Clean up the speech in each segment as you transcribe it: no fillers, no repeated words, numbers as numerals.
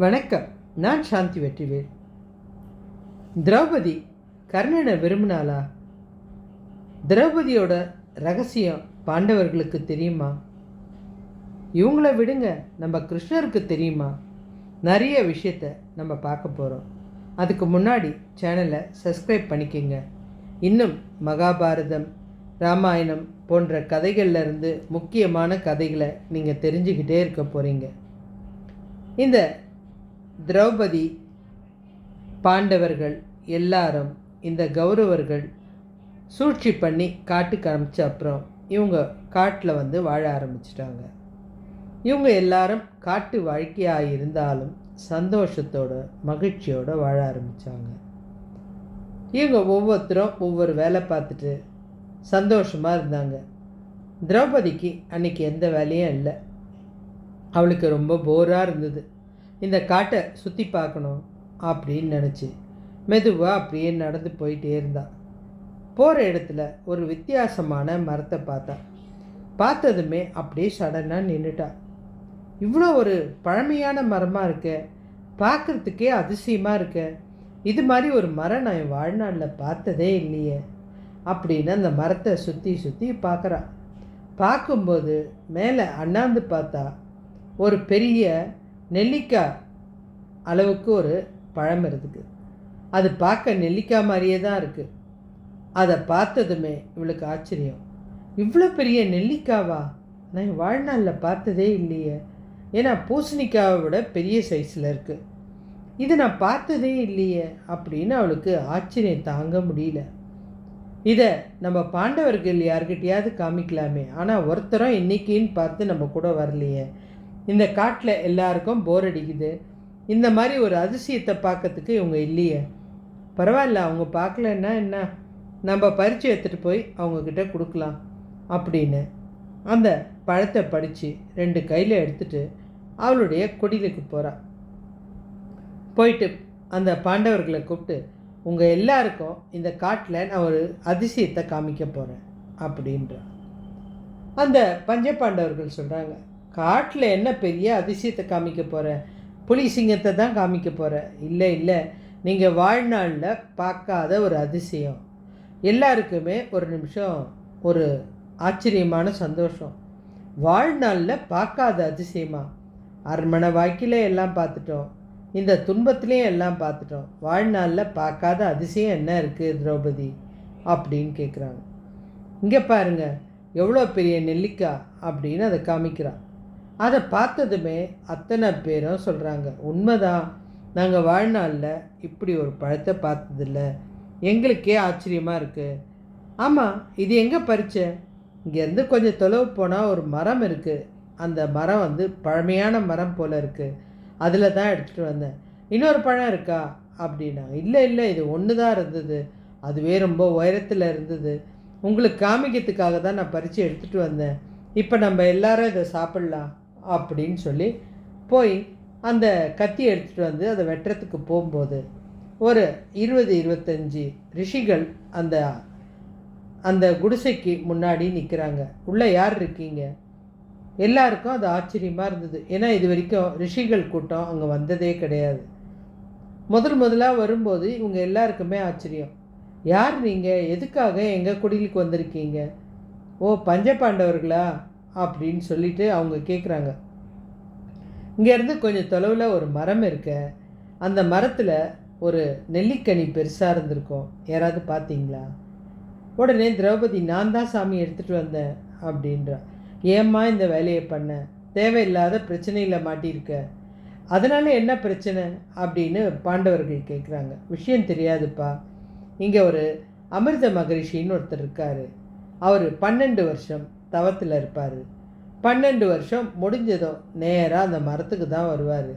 வணக்கம். நான் சாந்தி வெற்றிவேல். திரௌபதி கர்ணனை விரும்பினாளா? திரௌபதியோட ரகசியம் பாண்டவர்களுக்கு தெரியுமா? இவங்கள விடுங்க, நம்ம கிருஷ்ணருக்கு தெரியுமா? நிறைய விஷயத்த நம்ம பார்க்க போகிறோம். அதுக்கு முன்னாடி சேனலை சப்ஸ்கிரைப் பண்ணிக்கோங்க. இன்னும் மகாபாரதம், ராமாயணம் போன்ற கதைகள்லேருந்து முக்கியமான கதைகளை நீங்கள் தெரிஞ்சுக்கிட்டே இருக்க போகிறீங்க. இந்த திரௌபதி, பாண்டவர்கள் எல்லாரும், இந்த கௌரவர்கள் சூழ்ச்சி பண்ணி காட்டுக்கு அனுப்பிச்ச அப்புறம் இவங்க காட்டில் வாழ ஆரம்பிச்சிட்டாங்க. இவங்க எல்லாரும் காட்டு வாழ்க்கையாக இருந்தாலும் சந்தோஷத்தோட மகிழ்ச்சியோடு வாழ ஆரம்பித்தாங்க. இவங்க ஒவ்வொருத்தரும் ஒவ்வொரு வேலை பார்த்துட்டு சந்தோஷமாக இருந்தாங்க. திரௌபதிக்கு அன்றைக்கி எந்த வேலையும் இல்லை. அவளுக்கு ரொம்ப போராக இருந்தது. இந்த காட்டை சுற்றி பார்க்கணும் அப்படின்னு நினச்சி மெதுவாக அப்படியே நடந்து போயிட்டே இருந்தாள். போகிற இடத்துல ஒரு வித்தியாசமான மரத்தை பார்த்ததுமே அப்படியே சடனாக நின்றுட்டா. இவ்வளோ ஒரு பழமையான மரமாக இருக்க, பார்க்குறதுக்கே அதிசயமாக இருக்க, இது மாதிரி ஒரு மரம் நான் என் வாழ்நாளில் பார்த்ததே இல்லையே அப்படின்னு அந்த மரத்தை சுற்றி சுற்றி பார்க்குறா. பார்க்கும்போது மேலே அண்ணாந்து பார்த்தா ஒரு பெரிய நெல்லிக்காய் அளவுக்கு ஒரு பழம் இருக்குது. அது பார்க்க நெல்லிக்காய் மாதிரியே தான் இருக்குது. அதை பார்த்ததுமே இவளுக்கு ஆச்சரியம். இவ்வளோ பெரிய நெல்லிக்காவா? நான் வாழ்நாளில் பார்த்ததே இல்லையே. ஏன்னா பூசணிக்காவை விட பெரிய சைஸில் இருக்குது. இது நான் பார்த்ததே இல்லையே அப்படின்னு அவளுக்கு ஆச்சரியம் தாங்க முடியல. இதை நம்ம பாண்டவர்கள் யார்கிட்டையாவது காமிக்கலாமே, ஆனால் ஒருத்தரும் இன்னைக்குன்னு பார்த்து நம்ம கூட வரலையே. இந்த காட்டில் எல்லாருக்கும் போர் அடிக்குது. இந்த மாதிரி ஒரு அதிசயத்தை பார்க்கறதுக்கு இவங்க இல்லையே. பரவாயில்ல, அவங்க பார்க்கலன்னா என்ன, நம்ம பறித்து எடுத்துகிட்டு போய் அவங்கக்கிட்ட கொடுக்கலாம் அப்படின்னு அந்த பழத்தை படித்து 2 கையில் எடுத்துகிட்டு அவளுடைய குடிலுக்கு போகிறாள். போயிட்டு அந்த பாண்டவர்களை கூப்பிட்டு, உங்கள் எல்லாருக்கும் இந்த காட்டில் நான் ஒரு அதிசயத்தை காமிக்க போகிறேன் அப்படின்றான். அந்த பஞ்சபாண்டவர்கள் சொல்கிறாங்க, காட்டில் என்ன பெரிய அதிசயத்தை காமிக்க போகிற? புலி சிங்கத்தை தான் காமிக்க போகிற? இல்லை இல்லை, நீங்கள் வாழ்நாளில் பார்க்காத ஒரு அதிசயம். எல்லாருக்குமே ஒரு நிமிஷம் ஒரு ஆச்சரியமான சந்தோஷம். வாழ்நாளில் பார்க்காத அதிசயமா? அரண்மனை வாக்கில் எல்லாம் பார்த்துட்டோம், இந்த துன்பத்துலேயும் எல்லாம் பார்த்துட்டோம். வாழ்நாளில் பார்க்காத அதிசயம் என்ன இருக்குது திரௌபதி அப்படின்னு கேட்குறாங்க. இங்கே பாருங்கள், எவ்வளோ பெரிய நெல்லிக்காய் அப்படின்னு அதை காமிக்கிறான். அதை பார்த்ததுமே அத்தனை பேரும் சொல்கிறாங்க, உண்மைதான், நாங்கள் வாழ்நாளில் இப்படி ஒரு பழத்தை பார்த்ததில்ல, எங்களுக்கே ஆச்சரியமாக இருக்குது. ஆமாம், இது எங்கே பறிச்ச? இங்கேருந்து கொஞ்சம் தொலைவு போனால் ஒரு மரம் இருக்குது. அந்த மரம் பழமையான மரம் போல் இருக்குது, அதில் தான் எடுத்துகிட்டு வந்தேன். இன்னொரு பழம் இருக்கா அப்படின்னா, இல்லை இல்லை, இது ஒன்று தான் இருந்தது, அதுவே ரொம்ப உயரத்தில் இருந்தது, உங்களுக்கு காமிக்கிறதுக்காக தான் நான் பறித்து எடுத்துகிட்டு வந்தேன். இப்போ நம்ம எல்லாரும் இதை சாப்பிட்லாம் அப்படின்னு சொல்லி போய் அந்த கத்தி எடுத்துகிட்டு அதை வெட்டுறதுக்கு போகும்போது ஒரு 20-25 ரிஷிகள் அந்த அந்த குடிசைக்கு முன்னாடி நிற்கிறாங்க. உள்ளே யார் இருக்கீங்க? எல்லாருக்கும் அது ஆச்சரியமாக இருந்தது. ஏன்னா இது வரைக்கும் ரிஷிகள் கூட்டம் அங்கே வந்ததே கிடையாது. முதலாக வரும்போது இவங்க எல்லாருக்குமே ஆச்சரியம். யார் நீங்கள்? எதுக்காக எங்கள் குடிலுக்கு வந்திருக்கீங்க? ஓ, பஞ்சபாண்டவர்களா அப்படின்னு சொல்லிட்டு அவங்க கேட்குறாங்க. இங்கேருந்து கொஞ்சம் தொலைவில் ஒரு மரம் இருக்க, அந்த மரத்தில் ஒரு நெல்லிக்கனி பெருசாக இருந்திருக்கும், யாராவது பார்த்தீங்களா? உடனே திரௌபதி, நான் தான் சாமி எடுத்துகிட்டு வந்தேன் அப்படின்றா. ஏம்மா இந்த வேலையை பண்ண? தேவையில்லாத பிரச்சனையில் மாட்டியிருக்க, அதனால் என்ன பிரச்சனை அப்படின்னு பாண்டவர்கள் கேட்குறாங்க. விஷயம் தெரியாதுப்பா, இங்கே ஒரு அமிர்த மகரிஷின்னு ஒருத்தர் இருக்கார். அவர் 12 வருஷம் தவத்தில் இருப்பார். 12 வருஷம் முடிஞ்சதும் நேராக அந்த மரத்துக்கு தான் வருவார்.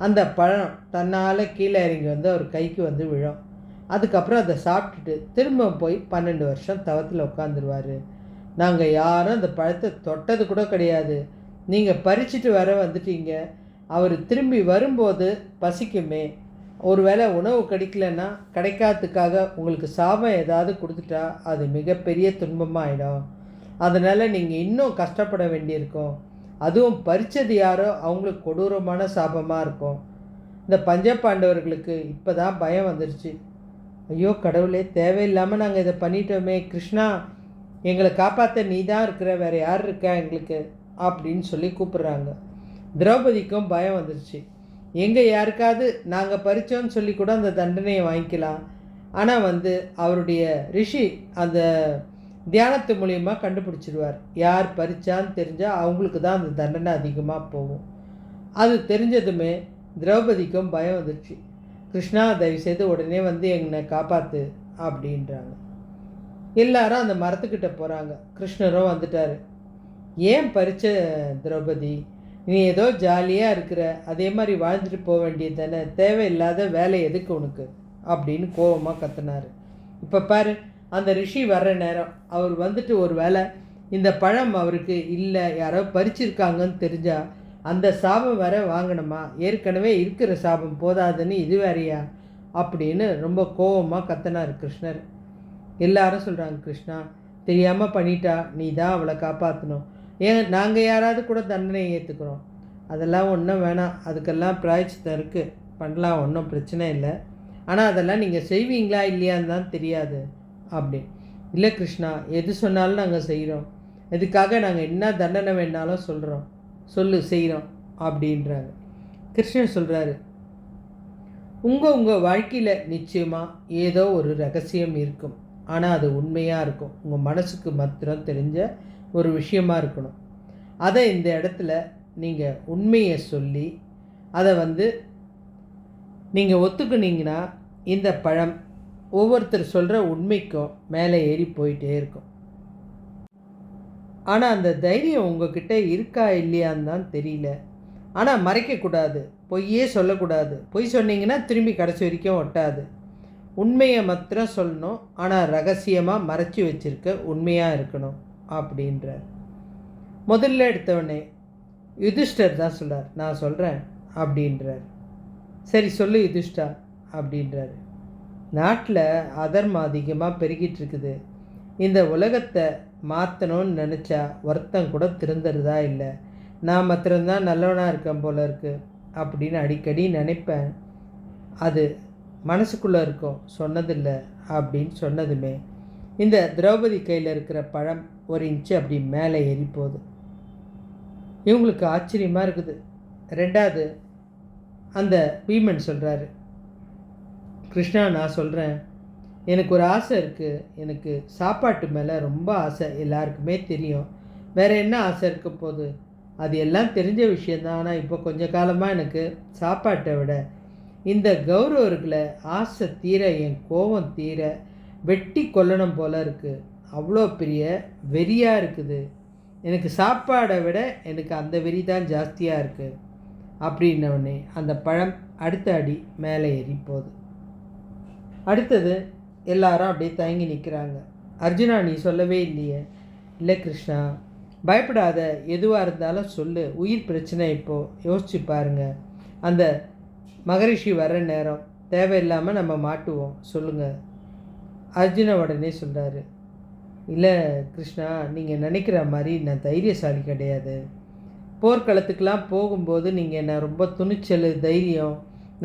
அந்த பழம் தன்னால் கீழே இறங்கி அவர் கைக்கு விழும். அதுக்கப்புறம் அதை சாப்பிட்டுட்டு திரும்ப போய் 12 வருஷம் தவத்தில் உட்காந்துருவார். நாங்கள் யாரும் அந்த பழத்தை தொட்டது கூட கிடையாது. நீங்கள் பறிச்சுட்டு வந்துட்டீங்க. அவர் திரும்பி வரும்போது பசிக்குமே, ஒருவேளை உணவு கிடைக்கலன்னா கிடைக்காததுக்காக உங்களுக்கு சாபம் ஏதாவது கொடுத்துட்டா அது மிகப்பெரிய துன்பமாகிடும். அதனால் நீங்கள் இன்னும் கஷ்டப்பட வேண்டியிருக்கும். அதுவும் பறித்தது யாரோ அவங்களுக்கு கொடூரமான சாபமாக இருக்கும். இந்த பஞ்சபாண்டவர்களுக்கு இப்போ தான் பயம் வந்துடுச்சு. ஐயோ கடவுளே, தேவையில்லாமல் நாங்கள் இதை பண்ணிட்டோமே, கிருஷ்ணா எங்களை காப்பாற்ற நீ தான் இருக்கிற, வேறு யார் இருக்கா எங்களுக்கு அப்படின்னு சொல்லி கூப்பிட்றாங்க. திரௌபதிக்கும் பயம் வந்துடுச்சு. எங்கே யாருக்காவது நாங்கள் பறித்தோன்னு சொல்லி கூட அந்த தண்டனையை வாங்கிக்கலாம், ஆனால் அவருடைய ரிஷி அந்த தியானத்து மூலியமாக கண்டுபிடிச்சிடுவார். யார் பறிச்சான்னு தெரிஞ்சால் அவங்களுக்கு தான் அந்த தண்டனை அதிகமாக போகும். அது தெரிஞ்சதுமே திரௌபதிக்கும் பயம் வந்துடுச்சு. கிருஷ்ணா தயவுசெய்து உடனே என்னை காப்பாற்று அப்படின்றாங்க. எல்லாரும் அந்த மரத்துக்கிட்ட போகிறாங்க. கிருஷ்ணரும் வந்துட்டார். ஏன் பறிச்ச திரௌபதி, நீ ஏதோ ஜாலியாக இருக்கிற, அதே மாதிரி வாழ்ந்துட்டு போக வேண்டியது தானே, தேவையில்லாத வேலை எதுக்கு உனக்கு அப்படின்னு கோபமாக கத்துனார். இப்போ பாரு, அந்த ரிஷி வர்ற நேரம், அவர் ஒரு வேளை இந்த பழம் அவருக்கு இல்லை யாரோ பறிச்சிருக்காங்கன்னு தெரிஞ்சால் அந்த சாபம் வேற வாங்கணுமா, ஏற்கனவே இருக்கிற சாபம் போதாதுன்னு இது வேறையா அப்படின்னு ரொம்ப கோபமாக கத்தினார் கிருஷ்ணர். எல்லாரும் சொல்கிறாங்க, கிருஷ்ணா தெரியாமல் பண்ணிட்டா, நீ தான் அவளை காப்பாற்றணும், ஏன் நாங்கள் யாராவது கூட தண்டனையை ஏற்றுக்கிறோம், அதெல்லாம் ஒன்றும் வேணாம், அதுக்கெல்லாம் பிராயச்சித்தம் இருக்குது, பண்ணலாம், ஒன்றும் பிரச்சனை இல்லை, ஆனால் அதெல்லாம் நீங்கள் செய்வீங்களா இல்லையான்னு தான் தெரியாது அப்படி. இல்லை கிருஷ்ணா, எது சொன்னாலும் நாங்கள் செய்கிறோம், இதுக்காக நாங்கள் என்ன தண்டனை வேணாலும் சொல்கிறோம், சொல்லு செய்கிறோம் அப்படின்றாங்க. கிருஷ்ணன் சொல்கிறாரு, உங்கள் வாழ்க்கையில் நிச்சயமாக ஏதோ ஒரு ரகசியம் இருக்கும், ஆனால் அது உண்மையாக இருக்கும், உங்கள் மனசுக்கு மாத்திரம் தெரிஞ்ச ஒரு விஷயமாக இருக்கணும். அதை இந்த இடத்துல நீங்கள் உண்மையை சொல்லி அதை நீங்கள் ஒத்துக்குனீங்கன்னா இந்த பழம் ஒவ்வொருத்தர் சொல்கிற உண்மைக்கும் மேலே ஏறி போயிட்டே இருக்கும். ஆனால் அந்த தைரியம் உங்ககிட்ட இருக்கா இல்லையான்னு தான் தெரியல. ஆனால் மறைக்கக்கூடாது, பொய்யே சொல்லக்கூடாது, பொய் சொன்னீங்கன்னா திரும்பி கடைசி வரைக்கும் ஒட்டாது, உண்மையை மாத்திரம் சொல்லணும், ஆனால் ரகசியமாக மறைச்சி வச்சுருக்க உண்மையாக இருக்கணும் அப்படின்றார். முதல்ல எடுத்தவொடனே யுதிஷ்டர் தான் சொல்கிறார், நான் சொல்கிறேன் அப்படின்றார். சரி சொல்லு யுதிஷ்டா அப்படின்றாரு. நாட்டில் அதர்மம் அதிகமாக பெருகிட்டு இருக்குது, இந்த உலகத்தை மாற்றணும்னு நினச்சா ஒருத்தன் கூட திருந்துறதா இல்லை, நான் மாத்திரம்தான் நல்லவனாக இருக்கேன் போல இருக்கு அப்படின்னு அடிக்கடி நினைப்பேன், அது மனசுக்குள்ளே இருக்கும், சொன்னதில்லை அப்படின்னு சொன்னதுமே இந்த திரௌபதி கையில் இருக்கிற பழம் 1 இன்ச்சு அப்படி மேலே ஏறி போகுது. இவங்களுக்கு ஆச்சரியமாக இருக்குது. ரெண்டாவது அந்த பீமன் சொல்கிறாரு, கிருஷ்ணா நான் சொல்கிறேன், எனக்கு ஒரு ஆசை இருக்குது, எனக்கு சாப்பாட்டு மேலே ரொம்ப ஆசை, எல்லாருக்குமே தெரியும், வேறு என்ன ஆசை இருக்க போகுது, அது எல்லாம் தெரிஞ்ச விஷயந்தான், ஆனால் இப்போ கொஞ்ச காலமாக எனக்கு சாப்பாட்டை விட இந்த கௌரவர்களை ஆசை தீர, என் கோபம் தீர வெட்டி கொல்லணும் போல இருக்குது, அவ்வளோ பெரிய வெறியாக இருக்குது, எனக்கு சாப்பாடை விட எனக்கு அந்த வெறி தான் ஜாஸ்தியாக இருக்குது அப்படின்னோடனே அந்த பழம் அடுத்த அடி மேலே ஏறி போகுது. அடுத்தது எல்லாரும் அப்படியே தயங்கி நிற்கிறாங்க. அர்ஜுனா நீ சொல்லவே இல்லையே. இல்லை கிருஷ்ணா, பயப்படாத, எதுவாக இருந்தாலும் சொல்லு, உயிர் பிரச்சனை இப்போது யோசிச்சு பாருங்கள், அந்த மகரிஷி வர்ற நேரம் தேவையில்லாமல் நம்ம மாட்டுவோம், சொல்லுங்கள். அர்ஜுன உடனே சொல்கிறாரு, இல்லை கிருஷ்ணா, நீங்கள் நினைக்கிற மாதிரி நான் தைரியசாலி கிடையாது, போர்க்களத்துக்கெலாம் போகும்போது நீங்கள் என்ன ரொம்ப துணிச்சல் தைரியம்,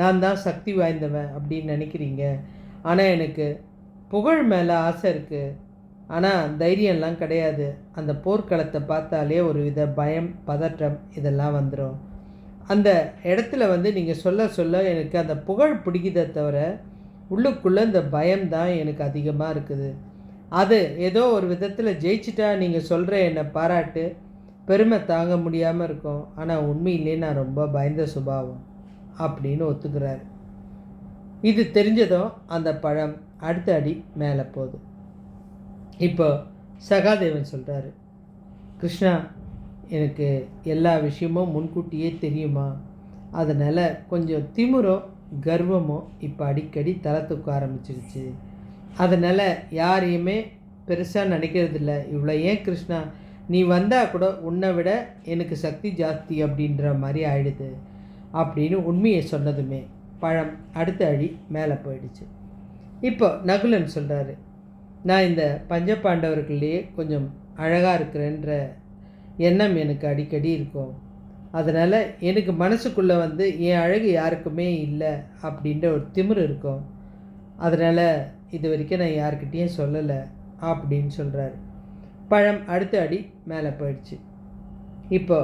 நான் தான் சக்தி வாய்ந்தவன் அப்படின்னு நினைக்கிறீங்க, ஆனால் எனக்கு புகழ் மேலே ஆசை இருக்குது, ஆனால் தைரியம்லாம் கிடையாது, அந்த போர்க்களத்தை பார்த்தாலே ஒரு வித பயம் பதற்றம் இதெல்லாம் வந்துடும், அந்த இடத்துல நீங்கள் சொல்ல சொல்ல எனக்கு அந்த புகழ் பிடிக்குதே தவிர உள்ளுக்குள்ளே இந்த பயம்தான் எனக்கு அதிகமாக இருக்குது, அது ஏதோ ஒரு விதத்தில் ஜெயிச்சிட்டா நீங்கள் சொல்கிற என்னை பாராட்டு பெருமை தாங்க முடியாமல் இருக்கும், ஆனால் உண்மையிலே நான் ரொம்ப பயந்த சுபாவம் அப்படின்னு ஒத்துக்கிறார். இது தெரிஞ்சதும் அந்த பழம் அடுத்த அடி மேலே போகுது. இப்போ சகாதேவன் சொல்கிறாரு, கிருஷ்ணா எனக்கு எல்லா விஷயமும் முன்கூட்டியே தெரியுமா, அதனால் கொஞ்சம் திமிரோ கர்வமோ இப்போ அடிக்கடி தலை தூக்க ஆரம்பிச்சிருச்சு, அதனால் யாரையுமே பெருசாக நினைக்கிறதில்ல, இவ்வளோ ஏன் கிருஷ்ணா நீ வந்தால் கூட உன்னை விட எனக்கு சக்தி ஜாஸ்தி அப்படின்ற மாதிரி ஆயிடுது அப்படின்னு உண்மையை சொன்னதுமே பழம் அடுத்த அடி மேலே போயிடுச்சு. இப்போ நகுலன் சொல்கிறாரு, நான் இந்த பஞ்சபாண்டவர்கள்லேயே கொஞ்சம் அழகாக இருக்கிறேன்ற எண்ணம் எனக்கு அடிக்கடி இருக்கும், அதனால் எனக்கு மனசுக்குள்ளே வந்து என் அழகு யாருக்குமே இல்லை அப்படின்ற ஒரு திமிரு இருக்கும். அதனால் இது வரைக்கும் நான் யார்கிட்டேயும் சொல்லலை அப்படின்னு சொல்கிறாரு. பழம் அடுத்த அடி மேலே போயிடுச்சு. இப்போ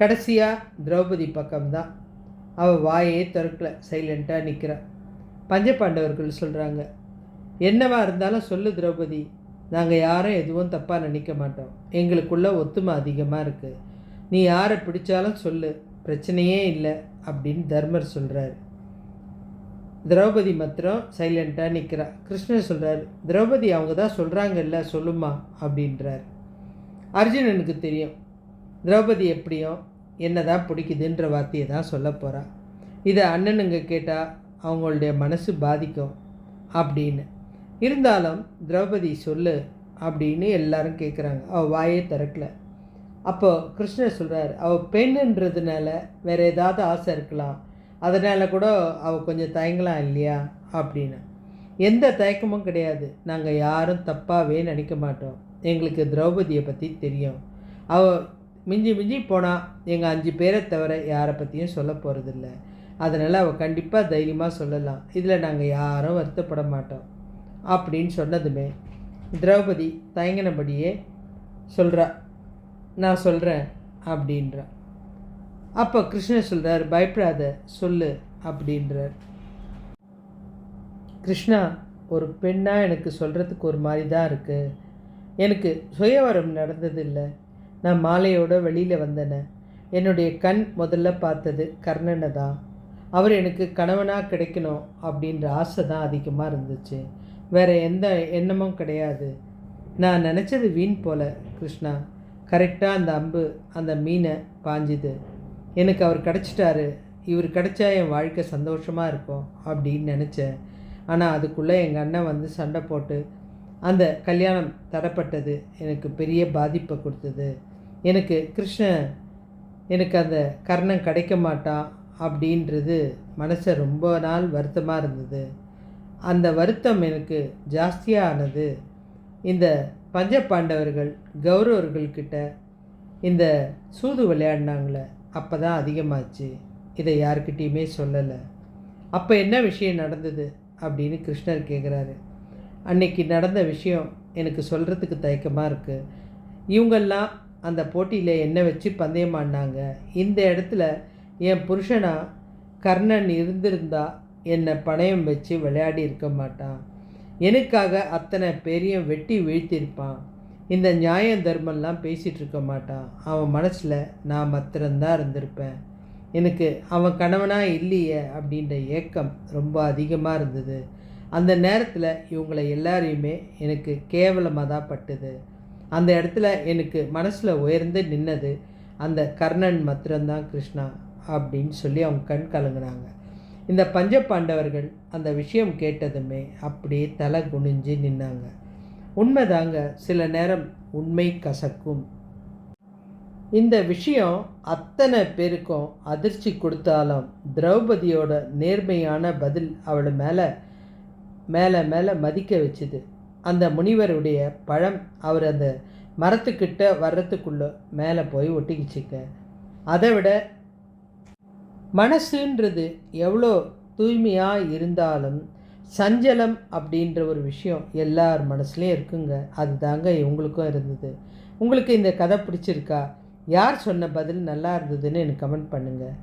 கடைசியாக திரௌபதி பக்கம்தான். அவள் வாயே திறக்கல, சைலண்ட்டாக நிற்கிறா. பஞ்சபாண்டவர்கள் சொல்கிறாங்க, என்னவா இருந்தாலும் சொல்லு திரௌபதி, நாங்கள் யாரும் எதுவும் தப்பாக நினைக்க மாட்டோம். எங்களுக்குள்ள ஒத்துமை அதிகமாக இருக்குது. நீ யாரை பிடிச்சாலும் சொல்லு, பிரச்சனையே இல்லை அப்படின்னு தர்மர் சொல்கிறாரு. திரௌபதி மாத்திரம் சைலண்ட்டாக நிற்கிறா. கிருஷ்ணர் சொல்கிறார், திரௌபதி அவங்க தான் சொல்கிறாங்கல்ல, சொல்லுமா அப்படின்றார். அர்ஜுனனுக்கு தெரியும் திரௌபதி எப்படியும் என்ன தான் பிடிக்குதுன்ற வார்த்தையை தான் சொல்ல போகிறா. இதை அண்ணனுங்க கேட்டால் அவங்களுடைய மனசு பாதிக்கும் அப்படின்னு. இருந்தாலும் திரௌபதி சொல்லு அப்படின்னு எல்லாரும் கேட்குறாங்க. அவள் வாயே திறக்கல. அப்போது கிருஷ்ணர் சொல்கிறார், அவள் பெண்ணுன்றதுனால வேறு ஏதாவது ஆசை இருக்கலாம், அதனால் கூட அவள் கொஞ்சம் தயங்கலாம் இல்லையா அப்படின்னு. எந்த தயக்கமும் கிடையாது. நாங்கள் யாரும் தப்பாகவே நினைக்க மாட்டோம். எங்களுக்கு திரௌபதியை பற்றி தெரியும். அவள் மிஞ்சி மிஞ்சி போனால் எங்கள் 5 பேரை தவிர யாரை பற்றியும் சொல்ல போகிறதில்ல. அதனால் அவள் கண்டிப்பாக தைரியமாக சொல்லலாம். இதில் நாங்கள் யாரும் வருத்தப்பட மாட்டோம் அப்படின்னு சொன்னதுமே திரௌபதி தயங்கினபடியே சொல்கிறா, நான் சொல்கிறேன் அப்படின்றா. அப்போ கிருஷ்ணர் சொல்கிறார், பயப்படாத சொல்லு அப்படின்றார். கிருஷ்ணா, ஒரு பெண்ணாக எனக்கு சொல்கிறதுக்கு ஒரு மாதிரி தான் இருக்குது. எனக்கு சுயவரம் நடந்ததில்லை. நான் மாலையோடு வெளியில் வந்தேனே. என்னுடைய கண் முதல்ல பார்த்தது கர்ணனை தான். அவர் எனக்கு கணவனாக கிடைக்கணும் அப்படின்ற ஆசை தான் அதிகமாக இருந்துச்சு. வேறு எந்த எண்ணமும் கிடையாது. நான் நினச்சது வீண் போல் கிருஷ்ணா. கரெக்டாக அந்த அம்பு அந்த மீனை பாஞ்சுது. எனக்கு அவர் கிடச்சிட்டாரு. இவர் கிடச்சா என் வாழ்க்கை சந்தோஷமாக இருக்கும் அப்படின்னு நினச்சேன். ஆனால் அதுக்குள்ளே எங்கள் அண்ணன் வந்து சண்டை போட்டு அந்த கல்யாணம் தடைப்பட்டது எனக்கு பெரிய பாதிப்பை கொடுத்தது. எனக்கு அந்த கர்ணன் கிடைக்க மாட்டான் அப்படின்றது மனசை ரொம்ப நாள் வருத்தமாக இருந்தது. அந்த வருத்தம் எனக்கு ஜாஸ்தியாக ஆனது இந்த பஞ்சபாண்டவர்கள் கௌரவர்கள்கிட்ட இந்த சூது விளையாடினாங்களே அப்போ தான் அதிகமாச்சு. இதை யார்கிட்டையுமே சொல்லலை. அப்போ என்ன விஷயம் நடந்தது அப்படின்னு கிருஷ்ணர் கேட்குறாரு. அன்னைக்கு நடந்த விஷயம் எனக்கு சொல்கிறதுக்கு தயக்கமாக இருக்குது. இவங்கெல்லாம் அந்த போட்டியில் என்னை வச்சு பந்தயம் ஆடினாங்க. இந்த இடத்துல என் புருஷனா கர்ணன் இருந்திருந்தா என்னை பணயம் வச்சு விளையாடி இருக்க மாட்டான். எனக்காக அத்தனை பேரையும் வெட்டி வீழ்த்தியிருப்பான். இந்த நியாயம் தர்மம்லாம் பேசிகிட்டு இருக்க மாட்டான். அவன் மனசில் நான் மாத்திரம்தான் இருந்திருப்பேன். எனக்கு அவன் கணவனாக இல்லையே அப்படின்ற ஏக்கம் ரொம்ப அதிகமாக இருந்தது. அந்த நேரத்தில் இவங்களை எல்லாரையுமே எனக்கு கேவலமாக தான் பட்டுது. அந்த இடத்துல எனக்கு மனசில் உயர்ந்து நின்னது அந்த கர்ணன் மாத்திரம்தான் கிருஷ்ணா அப்படின்னு சொல்லி அவங்க கண் கலங்குனாங்க. இந்த பஞ்சபாண்டவர்கள் அந்த விஷயம் கேட்டதுமே அப்படியே தலை குனிஞ்சு நின்னாங்க. உண்மைதாங்க, சில நேரம் உண்மை கசக்கும். இந்த விஷயம் அத்தனை பேருக்கும் அதிர்ச்சி கொடுத்தாலும் திரௌபதியோட நேர்மையான பதில் அவளை மேலே மேலே மேலே மதிக்க வச்சுது. அந்த முனிவருடைய பழம் அவர் அந்த மரத்துக்கிட்ட வர்றதுக்குள்ளே மேலே போய் ஒட்டிக்கிச்சுக்க. அதை விட மனசுன்றது எவ்வளோ தூய்மையாக இருந்தாலும் சஞ்சலம் அப்படின்ற ஒரு விஷயம் எல்லார் மனசுலேயும் இருக்குங்க. அது தாங்க இவங்களுக்கும் இருந்தது. உங்களுக்கு இந்த கதை பிடிச்சிருக்கா? யார் சொன்ன பதில் நல்லா இருந்ததுன்னு எனக்கு கமெண்ட் பண்ணுங்கள்.